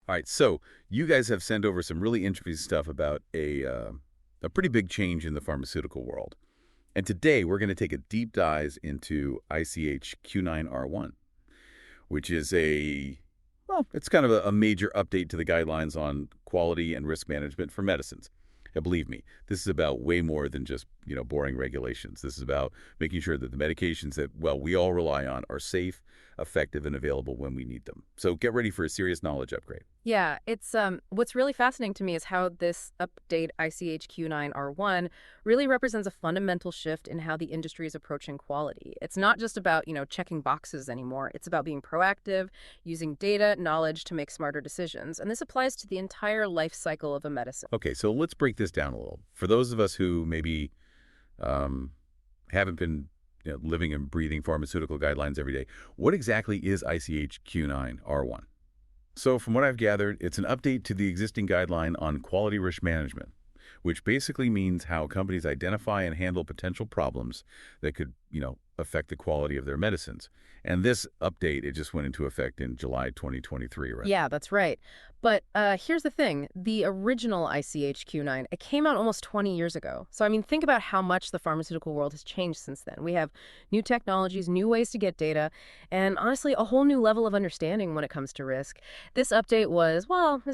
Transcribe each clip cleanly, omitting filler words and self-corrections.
All right, so you guys have sent over some really interesting stuff about a pretty big change in the pharmaceutical world. And today we're going to take a deep dive into ICH Q9R1, which is it's kind of a major update to the guidelines on quality and risk management for medicines. And believe me, this is about way more than just, boring regulations. This is about making sure that the medications that, we all rely on are safe, effective, and available when we need them. So get ready for a serious knowledge upgrade. Yeah, it's what's really fascinating to me is how this update ICHQ9R1 really represents a fundamental shift in how the industry is approaching quality. It's not just about, checking boxes anymore. It's about being proactive, using data, knowledge to make smarter decisions. And this applies to the entire life cycle of a medicine. Okay, so let's break this down a little. For those of us who maybe haven't been living and breathing pharmaceutical guidelines every day, what exactly is ICH Q9R1? So from what I've gathered, it's an update to the existing guideline on quality risk management, which basically means how companies identify and handle potential problems that could, affect the quality of their medicines. And this update, it just went into effect in July 2023, right? Yeah, that's right. But here's the thing. The original ICHQ9, it came out almost 20 years ago. So, I mean, think about how much the pharmaceutical world has changed since then. We have new technologies, new ways to get data, and honestly, a whole new level of understanding when it comes to risk. This update was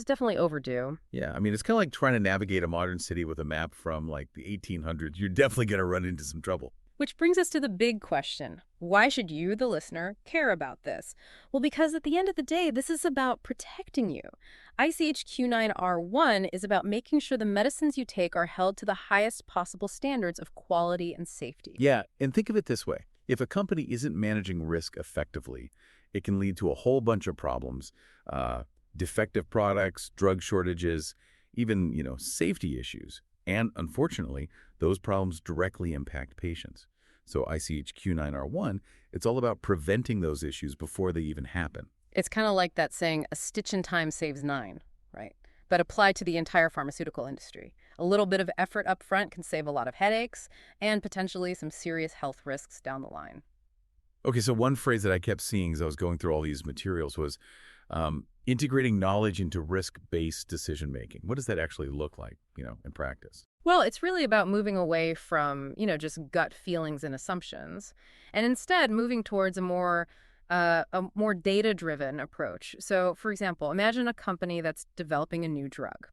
definitely overdue. Yeah, I mean, it's kind of like trying to navigate a modern city with a map from like the 1800s. You're definitely going to run into some trouble. Which brings us to the big question. Why should you, the listener, care about this? Well, because at the end of the day, this is about protecting you. ICHQ9R1 is about making sure the medicines you take are held to the highest possible standards of quality and safety. Yeah, and think of it this way. If a company isn't managing risk effectively, it can lead to a whole bunch of problems, defective products, drug shortages, even, safety issues. And unfortunately, those problems directly impact patients. So ICH-Q9R1, it's all about preventing those issues before they even happen. It's kind of like that saying, a stitch in time saves nine, right? But applied to the entire pharmaceutical industry. A little bit of effort up front can save a lot of headaches and potentially some serious health risks down the line. Okay, so one phrase that I kept seeing as I was going through all these materials was integrating knowledge into risk-based decision-making. What does that actually look like, in practice? Well, it's really about moving away from, just gut feelings and assumptions, and instead moving towards a more data-driven approach. So, for example, imagine a company that's developing a new drug,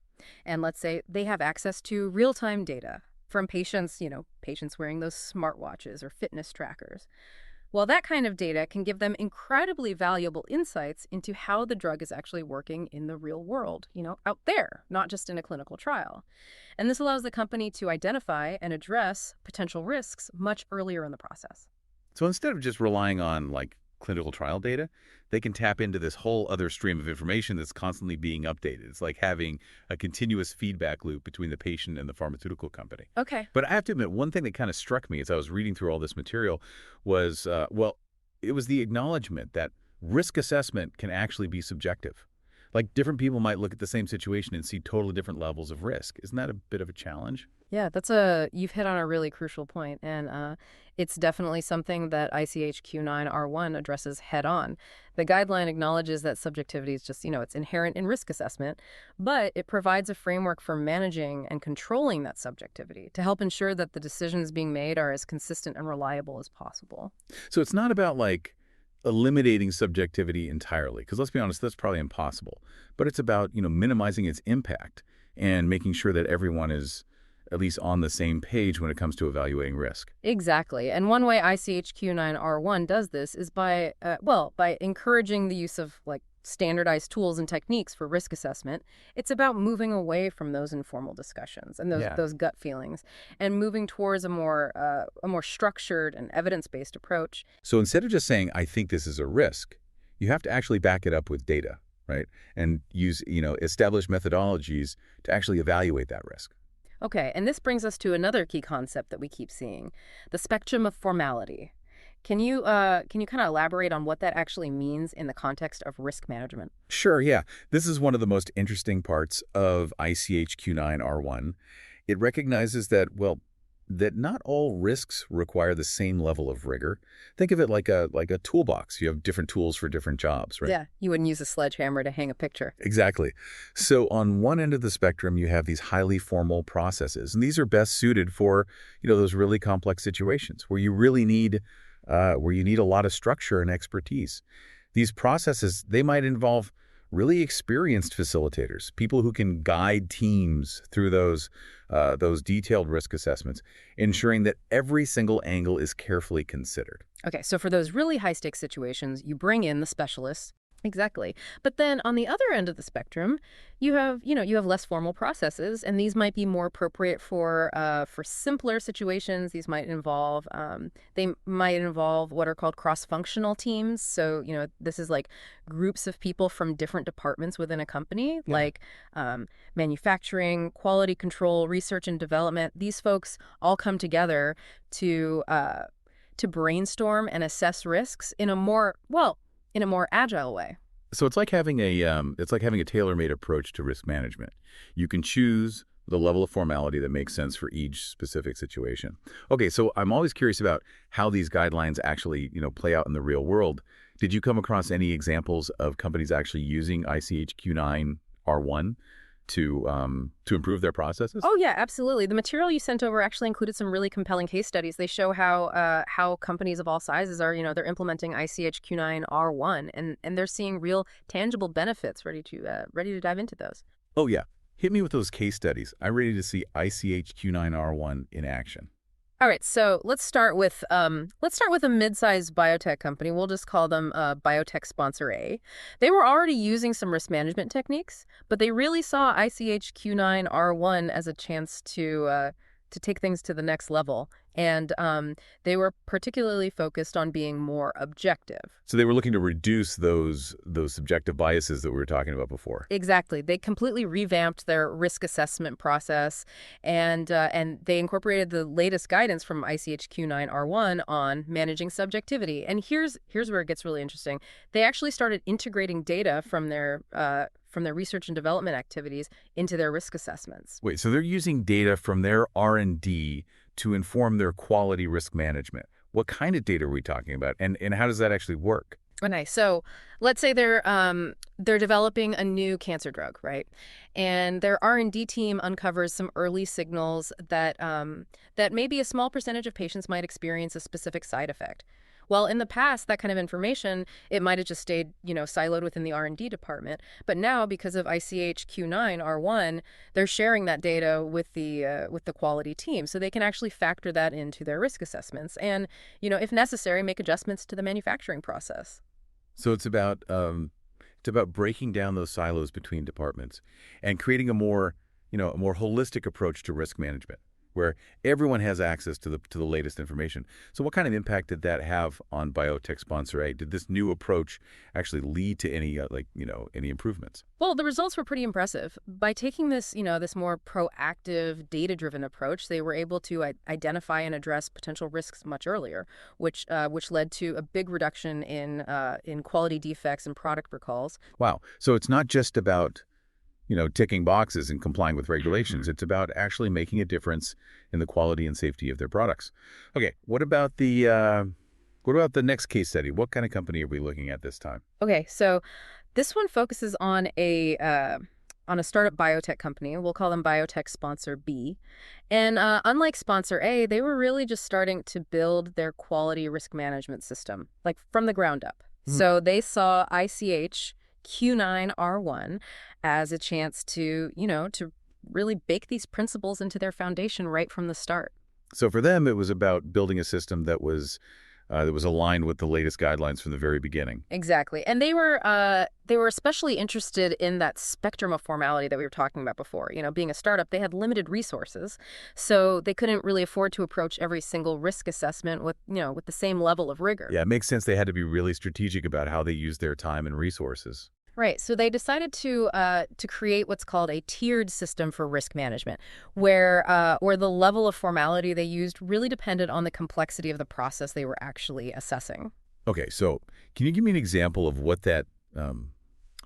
and let's say they have access to real-time data from patients, patients wearing those smartwatches or fitness trackers. Well, that kind of data can give them incredibly valuable insights into how the drug is actually working in the real world, out there, not just in a clinical trial. And this allows the company to identify and address potential risks much earlier in the process. So instead of just relying on, clinical trial data, they can tap into this whole other stream of information that's constantly being updated. It's like having a continuous feedback loop between the patient and the pharmaceutical company. Okay. But I have to admit, one thing that kind of struck me as I was reading through all this material was, it was the acknowledgement that risk assessment can actually be subjective. Like different people might look at the same situation and see totally different levels of risk. Isn't that a bit of a challenge? Yeah, you've hit on a really crucial point, and it's definitely something that ICHQ9R1 addresses head on. The guideline acknowledges that subjectivity is just, it's inherent in risk assessment, but it provides a framework for managing and controlling that subjectivity to help ensure that the decisions being made are as consistent and reliable as possible. So it's not about eliminating subjectivity entirely, because let's be honest, that's probably impossible. But it's about, minimizing its impact and making sure that everyone is at least on the same page when it comes to evaluating risk. Exactly. And one way ICHQ9R1 does this is by encouraging the use of standardized tools and techniques for risk assessment. It's about moving away from those informal discussions and those gut feelings and moving towards a more structured and evidence-based approach. So instead of just saying, I think this is a risk, you have to actually back it up with data, right? And use, established methodologies to actually evaluate that risk. Okay, and this brings us to another key concept that we keep seeing, the spectrum of formality. Can you kind of elaborate on what that actually means in the context of risk management? Sure, yeah. This is one of the most interesting parts of ICH Q9R1. It recognizes that, that not all risks require the same level of rigor. Think of it like a toolbox. You have different tools for different jobs, right? Yeah, you wouldn't use a sledgehammer to hang a picture. Exactly. So on one end of the spectrum, you have these highly formal processes, and these are best suited for, those really complex situations where you really need, where you need a lot of structure and expertise. These processes, they might involve really experienced facilitators, people who can guide teams through those detailed risk assessments, ensuring that every single angle is carefully considered. Okay, so for those really high-stakes situations, you bring in the specialists. Exactly. But then on the other end of the spectrum, you have less formal processes, and these might be more appropriate for simpler situations. These might involve what are called cross-functional teams. So, this is like groups of people from different departments within a company, Yeah. like manufacturing, quality control, research and development. These folks all come together to brainstorm and assess risks in a more agile way. So it's like having a tailor-made approach to risk management. You can choose the level of formality that makes sense for each specific situation. Okay, so I'm always curious about how these guidelines actually, play out in the real world. Did you come across any examples of companies actually using ICH Q9R1 to improve their processes? Oh yeah, absolutely. The material you sent over actually included some really compelling case studies. They show how companies of all sizes are, they're implementing ICH Q9R1 and they're seeing real tangible benefits. Ready to dive into those. Oh yeah, hit me with those case studies. I'm ready to see ICH Q9R1 in action. All right, so let's start with a mid-sized biotech company. We'll just call them biotech sponsor A. They were already using some risk management techniques, but they really saw ICH Q9R1 as a chance to take things to the next level, and they were particularly focused on being more objective. So they were looking to reduce those subjective biases that we were talking about before. Exactly. They completely revamped their risk assessment process, and they incorporated the latest guidance from ICH-Q9R1 on managing subjectivity. And here's where it gets really interesting. They actually started integrating data from their research and development activities into their risk assessments. Wait, so they're using data from their R&D to inform their quality risk management. What kind of data are we talking about, and how does that actually work? Oh, nice. So let's say they're developing a new cancer drug, right? And their R&D team uncovers some early signals that maybe a small percentage of patients might experience a specific side effect. Well, in the past, that kind of information, it might have just stayed, siloed within the R&D department. But now, because of ICH Q9R1, they're sharing that data with the quality team, so they can actually factor that into their risk assessments, and, if necessary, make adjustments to the manufacturing process. So it's about breaking down those silos between departments and creating a more holistic approach to risk management, where everyone has access to the latest information. So what kind of impact did that have on biotech sponsor A? Did this new approach actually lead to any improvements? Well, the results were pretty impressive. By taking this more proactive, data-driven approach, they were able to identify and address potential risks much earlier, which led to a big reduction in quality defects and product recalls. Wow. So it's not just about ticking boxes and complying with regulations. It's about actually making a difference in the quality and safety of their products. Okay, what about the next case study? What kind of company are we looking at this time? Okay, so this one focuses on a startup biotech company. We'll call them biotech sponsor B. And unlike sponsor A, they were really just starting to build their quality risk management system, like from the ground up. So they saw ICH Q9R1 as a chance to really bake these principles into their foundation right from the start. So for them, it was about building a system that was aligned with the latest guidelines from the very beginning. Exactly. And they were especially interested in that spectrum of formality that we were talking about before. Being a startup, they had limited resources, so they couldn't really afford to approach every single risk assessment with the same level of rigor. Yeah, it makes sense they had to be really strategic about how they used their time and resources. Right. So they decided to create what's called a tiered system for risk management, where the level of formality they used really depended on the complexity of the process they were actually assessing. Okay, so can you give me an example of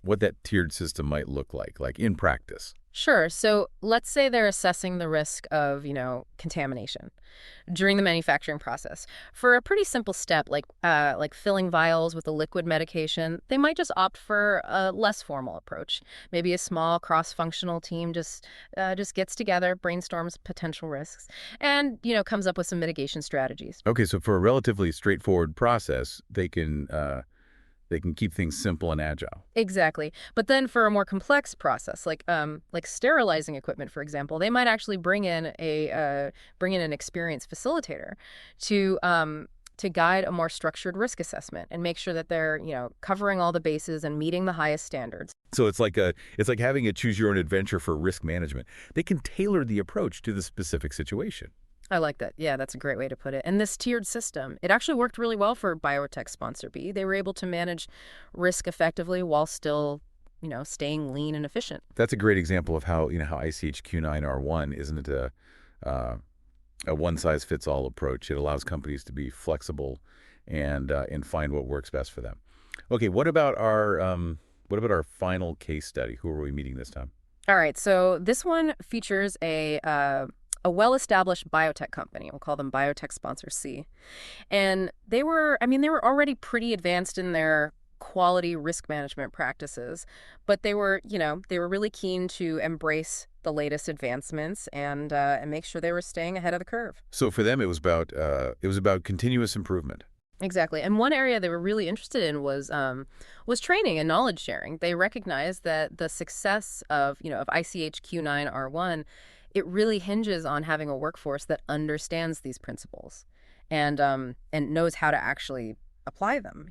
what that tiered system might look like in practice. Sure. So let's say they're assessing the risk of, contamination during the manufacturing process. For a pretty simple step like filling vials with a liquid medication, they might just opt for a less formal approach. Maybe a small cross-functional team just gets together, brainstorms potential risks, and comes up with some mitigation strategies. Okay, so for a relatively straightforward process, they can keep things simple and agile. Exactly. But then for a more complex process, like sterilizing equipment, for example, they might actually bring in an experienced facilitator to guide a more structured risk assessment and make sure that they're, covering all the bases and meeting the highest standards. So it's like having a choose your own adventure for risk management. They can tailor the approach to the specific situation. I like that. Yeah, that's a great way to put it. And this tiered system, it actually worked really well for biotech sponsor B. They were able to manage risk effectively while still, staying lean and efficient. That's a great example of how ICH-Q9R1 isn't a one-size-fits-all approach. It allows companies to be flexible and find what works best for them. Okay, what about our final case study? Who are we meeting this time? All right, so this one features a well-established biotech company. We'll call them biotech sponsor C. And they were already pretty advanced in their quality risk management practices, but they were really keen to embrace the latest advancements and make sure they were staying ahead of the curve. So for them, it was about continuous improvement. Exactly. And one area they were really interested in was training and knowledge sharing. They recognized that the success of ICH-Q9R1, it really hinges on having a workforce that understands these principles and knows how to actually apply them.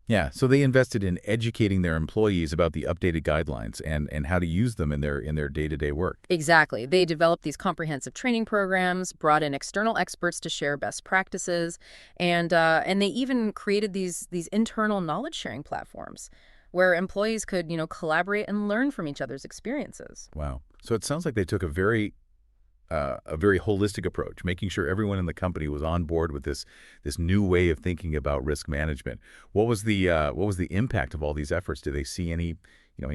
Yeah, so they invested in educating their employees about the updated guidelines and how to use them in their day-to-day work. Exactly. They developed these comprehensive training programs, brought in external experts to share best practices, and they even created these internal knowledge sharing platforms where employees could, collaborate and learn from each other's experiences. Wow. So it sounds like they took a very holistic approach, making sure everyone in the company was on board with this new way of thinking about risk management. What was the impact of all these efforts? Did they see any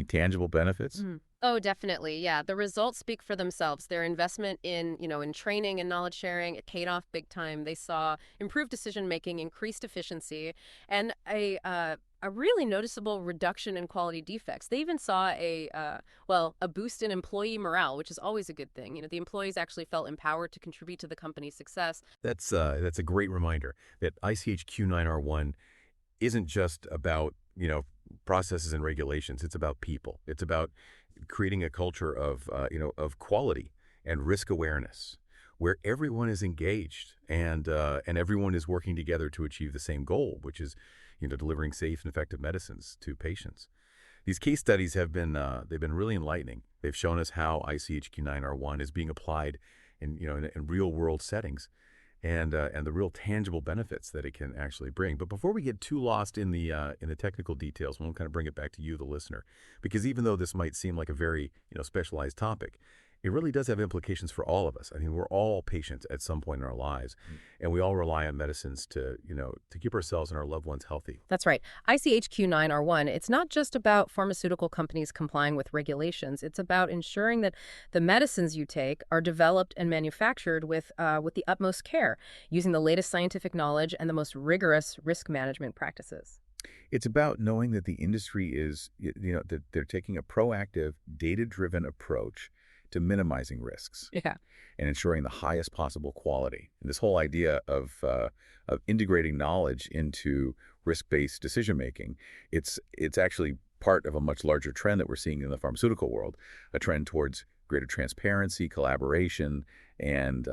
tangible benefits? Oh, definitely. Yeah. The results speak for themselves. Their investment in training and knowledge sharing, it paid off big time. They saw improved decision making, increased efficiency, and a really noticeable reduction in quality defects. They even saw a boost in employee morale, which is always a good thing. The employees actually felt empowered to contribute to the company's success. That's a great reminder that ICH-Q9R1 isn't just about processes and regulations. It's about people. It's about creating a culture of quality and risk awareness, where everyone is engaged and everyone is working together to achieve the same goal, which is delivering safe and effective medicines to patients. These case studies have been they've been really enlightening. They've shown us how ICH-Q9R1 is being applied in real world settings, and the real tangible benefits that it can actually bring. But before we get too lost in the technical details, we'll kind of bring it back to you, the listener, because even though this might seem like a very specialized topic, it really does have implications for all of us. I mean, we're all patients at some point in our lives, and we all rely on medicines to keep ourselves and our loved ones healthy. That's right. ICH-Q9R1, it's not just about pharmaceutical companies complying with regulations. It's about ensuring that the medicines you take are developed and manufactured with the utmost care, using the latest scientific knowledge and the most rigorous risk management practices. It's about knowing that the industry is, that they're taking a proactive, data-driven approach to minimizing risks. Yeah. And ensuring the highest possible quality. And this whole idea of integrating knowledge into risk-based decision-making, it's actually part of a much larger trend that we're seeing in the pharmaceutical world, a trend towards greater transparency, collaboration, and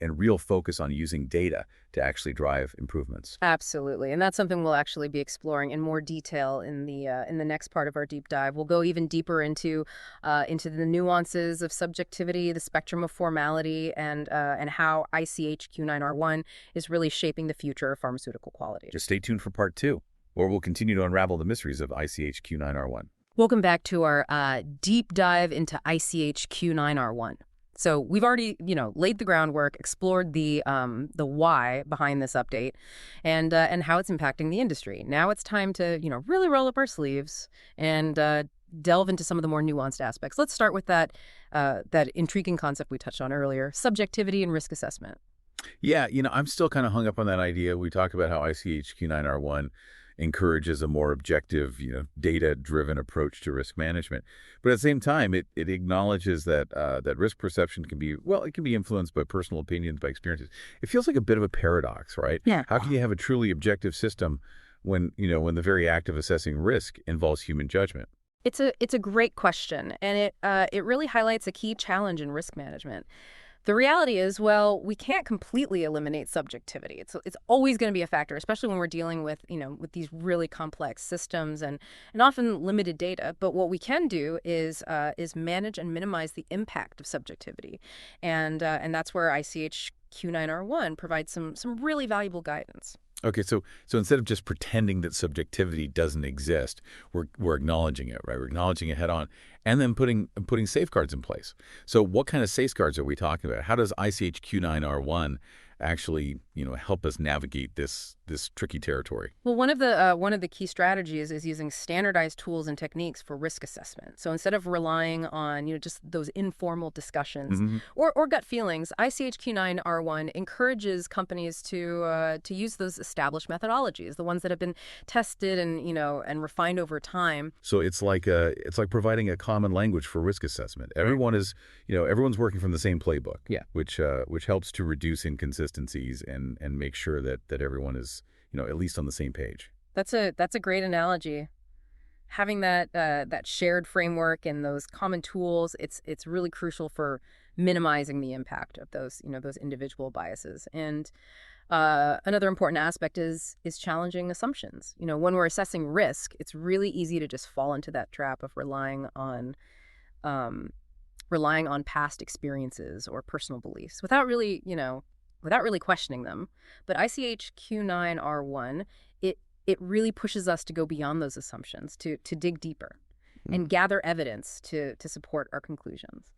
real focus on using data to actually drive improvements. Absolutely. And that's something we'll actually be exploring in more detail in the next part of our deep dive. We'll go even deeper into the nuances of subjectivity, the spectrum of formality, and how ICH-Q9R1 is really shaping the future of pharmaceutical quality. Just stay tuned for part 2, where we'll continue to unravel the mysteries of ICH-Q9R1. Welcome back to our deep dive into ICH-Q9R1. So we've already, laid the groundwork, explored the why behind this update, and how it's impacting the industry. Now it's time to, really roll up our sleeves and delve into some of the more nuanced aspects. Let's start with that intriguing concept we touched on earlier: subjectivity and risk assessment. Yeah, I'm still kind of hung up on that idea. We talked about how ICH-Q9R1 encourages a more objective, data-driven approach to risk management. But at the same time, it acknowledges that that risk perception can be, well, it can be influenced by personal opinions, by experiences. It feels like a bit of a paradox, right? Yeah. How can you have a truly objective system when, when the very act of assessing risk involves human judgment? It's a great question, and it really highlights a key challenge in risk management. The reality is, well, we can't completely eliminate subjectivity. It's always going to be a factor, especially when we're dealing with, with these really complex systems and often limited data. But what we can do is manage and minimize the impact of subjectivity, and that's where ICH Q9R1 provides some really valuable guidance. Okay, so instead of just pretending that subjectivity doesn't exist, we're acknowledging it, right? We're acknowledging it head on, and then putting safeguards in place. So what kind of safeguards are we talking about? How does ICH-Q9R1 actually, help us navigate this tricky territory? Well, one of the key strategies is using standardized tools and techniques for risk assessment. So instead of relying on just those informal discussions or gut feelings, ICHQ9R1 encourages companies to use those established methodologies, the ones that have been tested and refined over time. So it's like providing a common language for risk assessment. Everyone is, everyone's working from the same playbook. Yeah. Which helps to reduce inconsistencies and make sure that everyone is, at least on the same page. That's a great analogy. Having that shared framework and those common tools, it's really crucial for minimizing the impact of those individual biases. And another important aspect is challenging assumptions. When we're assessing risk, it's really easy to just fall into that trap of relying on past experiences or personal beliefs without really questioning them. But ICH-Q9R1, it really pushes us to go beyond those assumptions, to dig deeper and gather evidence to support our conclusions.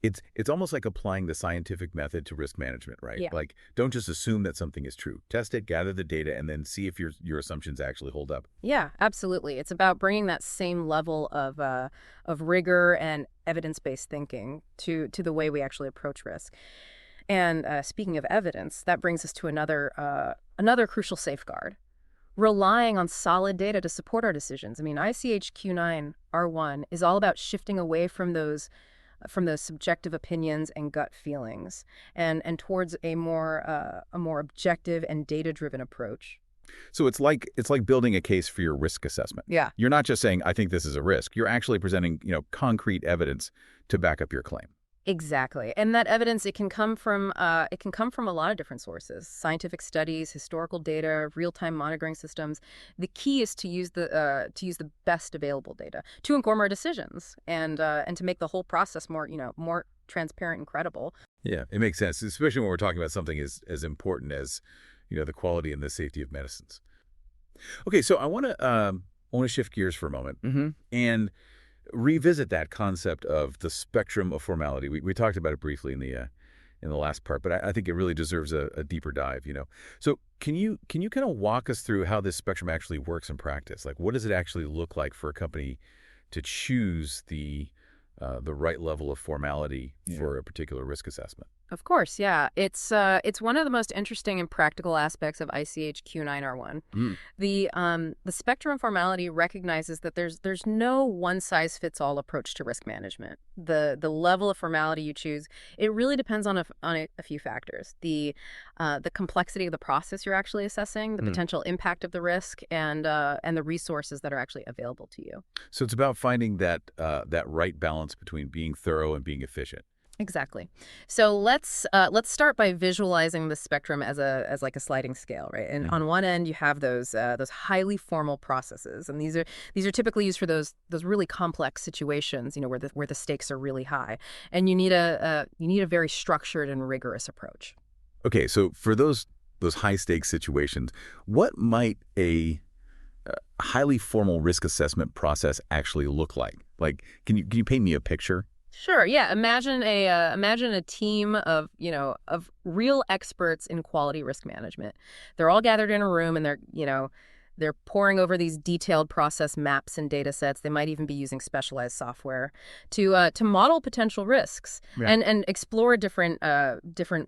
It's almost like applying the scientific method to risk management, right? Yeah. Like, don't just assume that something is true. Test it, gather the data, and then see if your assumptions actually hold up. Yeah, absolutely. It's about bringing that same level of rigor and evidence-based thinking to the way we actually approach risk. And speaking of evidence, that brings us to another crucial safeguard: relying on solid data to support our decisions. I mean, ICH-Q9R1 is all about shifting away from those subjective opinions and gut feelings, and towards a more objective and data-driven approach. So it's like building a case for your risk assessment. Yeah. You're not just saying, I think this is a risk. You're actually presenting, concrete evidence to back up your claim. Exactly. And that evidence, it can come from a lot of different sources: scientific studies, historical data, real-time monitoring systems. The key is to use the best available data to inform our decisions and to make the whole process more transparent and credible. Yeah, it makes sense, especially when we're talking about something as important as, the quality and the safety of medicines. Okay, so I want to shift gears for a moment and revisit that concept of the spectrum of formality. We talked about it briefly in the last part, but I think it really deserves a deeper dive. So can you kind of walk us through how this spectrum actually works in practice? Like, what does it actually look like for a company to choose the right level of formality for a particular risk assessment? Of course, yeah. It's one of the most interesting and practical aspects of ICH-Q9R1. The spectrum of formality recognizes that there's no one-size-fits-all approach to risk management. The level of formality you choose, it really depends on a few factors: the complexity of the process you're actually assessing, the potential impact of the risk, and the resources that are actually available to you. So it's about finding that right balance between being thorough and being efficient. Exactly. So let's start by visualizing the spectrum as like a sliding scale, right? And on one end you have those highly formal processes, and these are typically used for those really complex situations, where the stakes are really high, and you need a very structured and rigorous approach. Okay, so for those high stakes situations, what might a highly formal risk assessment process actually look like? Like, can you paint me a picture? Sure. Yeah. Imagine a team of of real experts in quality risk management. They're all gathered in a room and they're poring over these detailed process maps and data sets. They might even be using specialized software to model potential risks Yeah. and explore different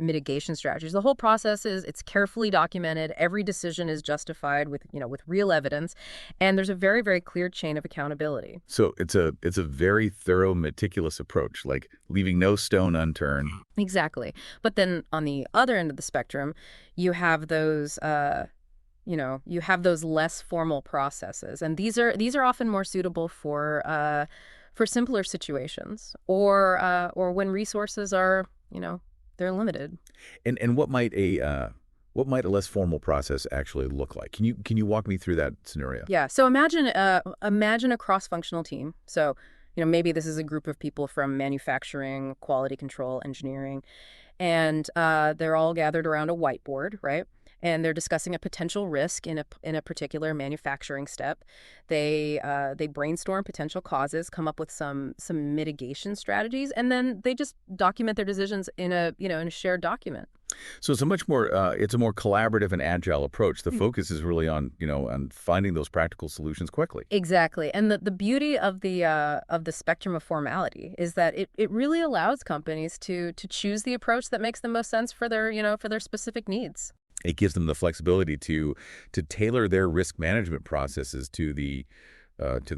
mitigation strategies. The whole process is it's carefully documented. Every decision is justified with with real evidence, and there's a very clear chain of accountability. So it's a very thorough, meticulous approach, like leaving no stone unturned. Exactly. But then on the other end of the spectrum, you have those less formal processes, and these are often more suitable for simpler situations or when resources are, they're limited. And what might a less formal process actually look like? Can you walk me through that scenario? Yeah. So imagine a cross-functional team. So, maybe this is a group of people from manufacturing, quality control, engineering, and they're all gathered around a whiteboard, right? And they're discussing a potential risk in a particular manufacturing step. They brainstorm potential causes, come up with some mitigation strategies, and then they just document their decisions in a shared document. So it's a more collaborative and agile approach. The focus is really on, on finding those practical solutions quickly. Exactly. And the beauty of the spectrum of formality is that it really allows companies to choose the approach that makes the most sense for their specific needs. It gives them the flexibility to tailor their risk management processes to the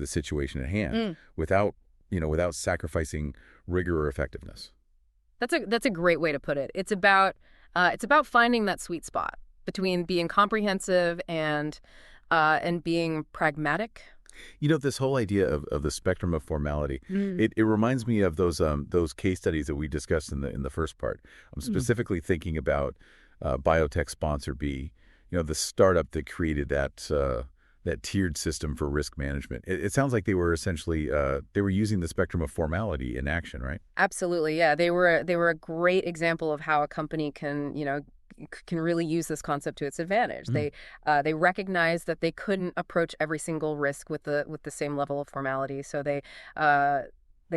situation at hand Mm. without sacrificing rigor or effectiveness. That's a great way to put it. It's about finding that sweet spot between being comprehensive and being pragmatic. This whole idea of the spectrum of formality, Mm. it reminds me of those case studies that we discussed in the first part. I'm Mm. specifically thinking about biotech sponsor B, the startup that created that tiered system for risk management. It sounds like they were essentially they were using the spectrum of formality in action, right? Absolutely, yeah. They were a great example of how a company can really use this concept to its advantage. Mm. They recognized that they couldn't approach every single risk with the same level of formality, so they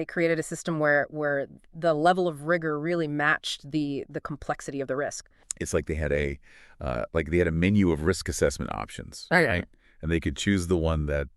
created a system where the level of rigor really matched the complexity of the risk. It's like they had a menu of risk assessment options, Oh, yeah. right? And they could choose the one that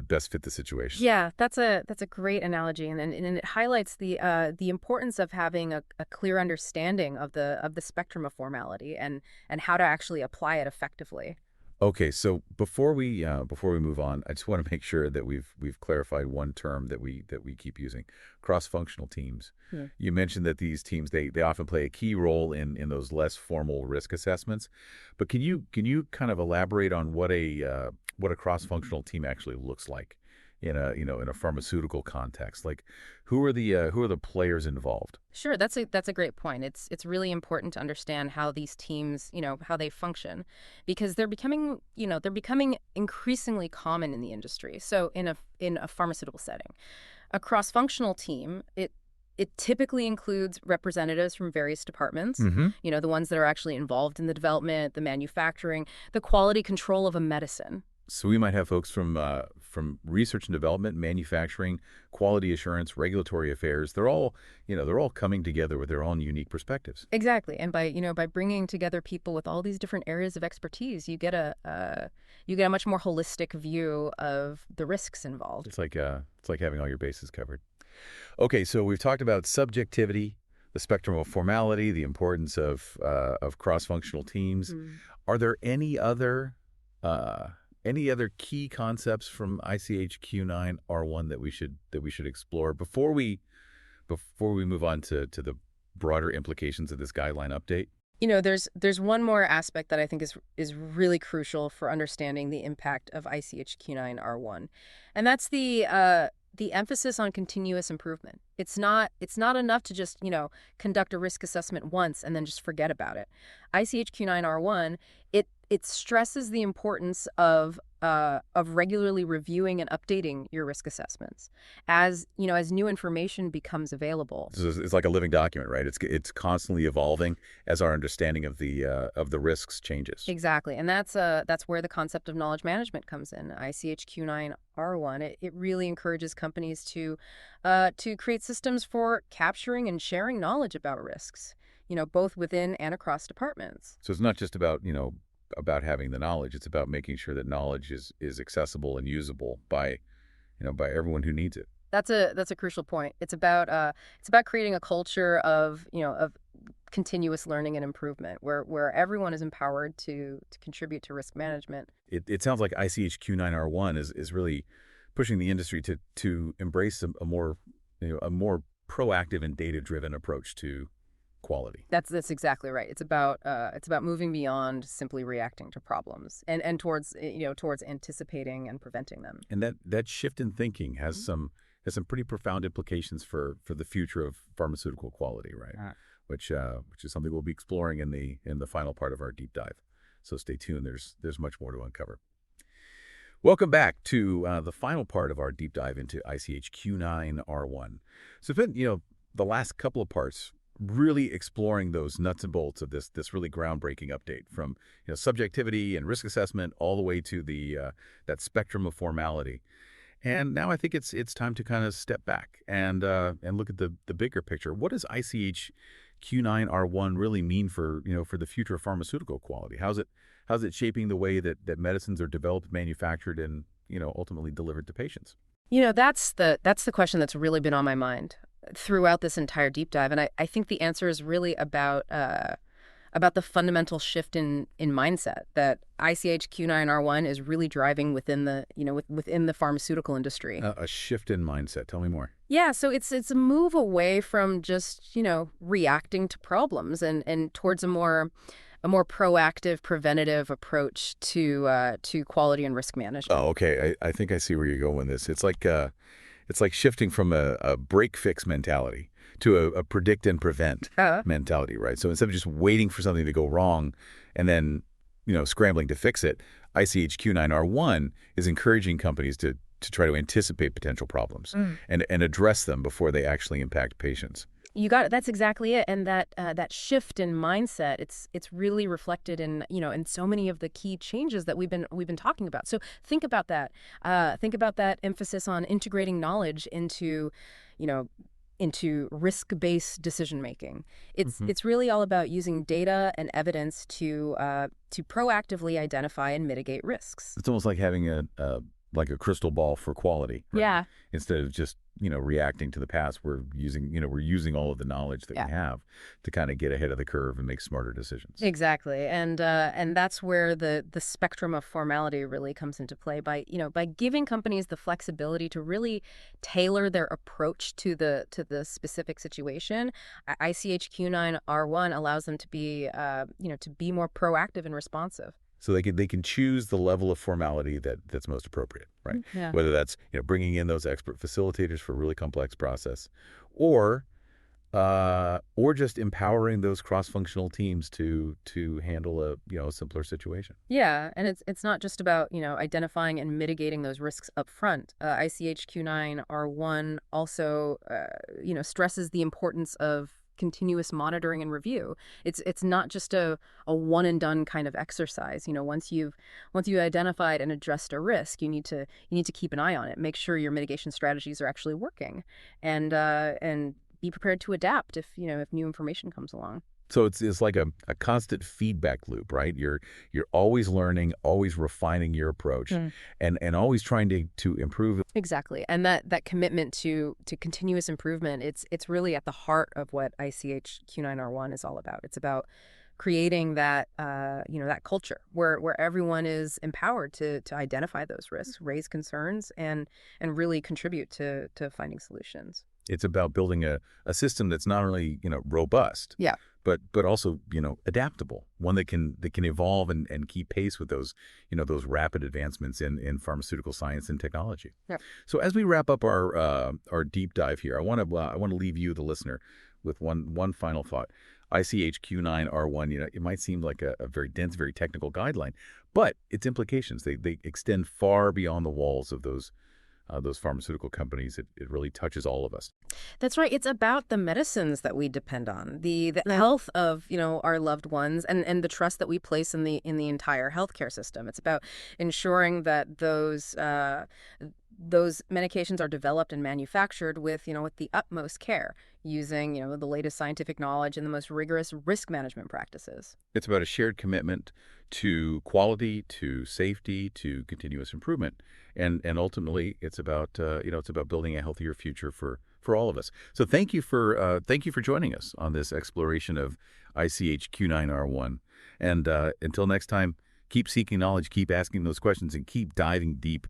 best fit the situation. Yeah, that's a great analogy, and it highlights the importance of having a clear understanding of the spectrum of formality and how to actually apply it effectively. Okay, so before we move on, I just want to make sure that we've clarified one term that we keep using: cross-functional teams. Hmm. You mentioned that these teams they often play a key role in those less formal risk assessments, but can you kind of elaborate on what a cross-functional team actually looks like in a pharmaceutical context? Like, who are the players involved? Sure, that's a great point. It's really important to understand how these teams, how they function, because they're becoming increasingly common in the industry. So in a pharmaceutical setting, a cross-functional team, it typically includes representatives from various departments, Mm-hmm. the ones that are actually involved in the development, the manufacturing, the quality control of a medicine. So we might have folks from research and development, manufacturing, quality assurance, regulatory affairs. They're all coming together with their own unique perspectives. Exactly. And by bringing together people with all these different areas of expertise, you get a much more holistic view of the risks involved. It's like having all your bases covered. Okay, so we've talked about subjectivity, the spectrum of formality, the importance of cross-functional teams. Mm. Are there any other key concepts from ICH Q9 R1 that we should explore before we move on to the broader implications of this guideline update? There's one more aspect that I think is really crucial for understanding the impact of ICH Q9 R1, and that's the emphasis on continuous improvement. It's not enough to just conduct a risk assessment once and then just forget about it. ICH Q9 R1 it It stresses the importance of regularly reviewing and updating your risk assessments as, as new information becomes available. So it's like a living document, right? It's constantly evolving as our understanding of the risks changes. Exactly. And that's where the concept of knowledge management comes in. ICH-Q9R1. It really encourages companies to create systems for capturing and sharing knowledge about risks, both within and across departments. So it's not just about having the knowledge. It's about making sure that knowledge is accessible and usable by everyone who needs it. That's a crucial point. It's about creating a culture of continuous learning and improvement where everyone is empowered to contribute to risk management. It sounds like ICH-Q9R1 is really pushing the industry to embrace a more proactive and data-driven approach to quality. That's exactly right. It's about moving beyond simply reacting to problems and towards anticipating and preventing them. And that shift in thinking has some pretty profound implications for the future of pharmaceutical quality, right? Which is something we'll be exploring in the final part of our deep dive. So stay tuned. There's much more to uncover. Welcome back to the final part of our deep dive into ICH-Q9R1. So it's been, the last couple of parts really exploring those nuts and bolts of this really groundbreaking update from subjectivity and risk assessment all the way to that spectrum of formality. And now I think it's time to kind of step back and look at the bigger picture. What does ICH-Q9R1 really mean for the future of pharmaceutical quality? How's it shaping the way that medicines are developed, manufactured, and ultimately delivered to patients? That's the question that's really been on my mind throughout this entire deep dive, and I think the answer is really about the fundamental shift in mindset that ICH-Q9R1 is really driving within the pharmaceutical industry. A shift in mindset. Tell me more. Yeah, so it's a move away from just reacting to problems and towards a more proactive, preventative approach to quality and risk management. Oh, okay. I think I see where you're going with this. It's like shifting from a break fix mentality to a predict and prevent mentality, right? So instead of just waiting for something to go wrong and then scrambling to fix it, ICH-Q9R1 is encouraging companies to try to anticipate potential problems and address them before they actually impact patients. You got it. That's exactly it. And that shift in mindset, it's really reflected in so many of the key changes that we've been talking about. So think about that. Think about that emphasis on integrating knowledge into risk-based decision making. It's really all about using data and evidence to proactively identify and mitigate risks. It's almost like having a crystal ball for quality. Right? Yeah. Instead of just reacting to the past, we're using all of the knowledge that we have to kind of get ahead of the curve and make smarter decisions. Exactly, and that's where the spectrum of formality really comes into play by giving companies the flexibility to really tailor their approach to the specific situation. ICH-Q9R1 allows them to be more proactive and responsive. So they can choose the level of formality that's most appropriate, right? Yeah. Whether that's bringing in those expert facilitators for a really complex process, or just empowering those cross-functional teams to handle a simpler situation. Yeah, and it's not just about identifying and mitigating those risks up front. ICH-Q9R1 also stresses the importance of continuous monitoring and review. It's not just a one and done kind of exercise. Once you've identified and addressed a risk, you need to keep an eye on it, make sure your mitigation strategies are actually working, and be prepared to adapt if new information comes along. So it's like a constant feedback loop, right? You're always learning, always refining your approach, and always trying to improve. Exactly, and that commitment to continuous improvement, it's really at the heart of what ICH-Q9R1 is all about. It's about creating that that culture where everyone is empowered to identify those risks, raise concerns, and really contribute to finding solutions. It's about building a system that's not only, robust, Yeah. but also, adaptable, one that can evolve and keep pace with those rapid advancements in pharmaceutical science and technology. Yeah. So as we wrap up our deep dive here, I want to leave you, the listener, with one final thought. ICH-Q9R1, it might seem like a very dense, very technical guideline, but its implications, they extend far beyond the walls of those pharmaceutical companies. It really touches all of us. That's right. It's about the medicines that we depend on, the health of, our loved ones, and the trust that we place in the entire healthcare system. It's about ensuring that those medications are developed and manufactured with the utmost care, using, the latest scientific knowledge and the most rigorous risk management practices. It's about a shared commitment to quality, to safety, to continuous improvement, and ultimately, it's about building a healthier future for all of us. So thank you for joining us on this exploration of ICH-Q9R1, and until next time, keep seeking knowledge, keep asking those questions, and keep diving deep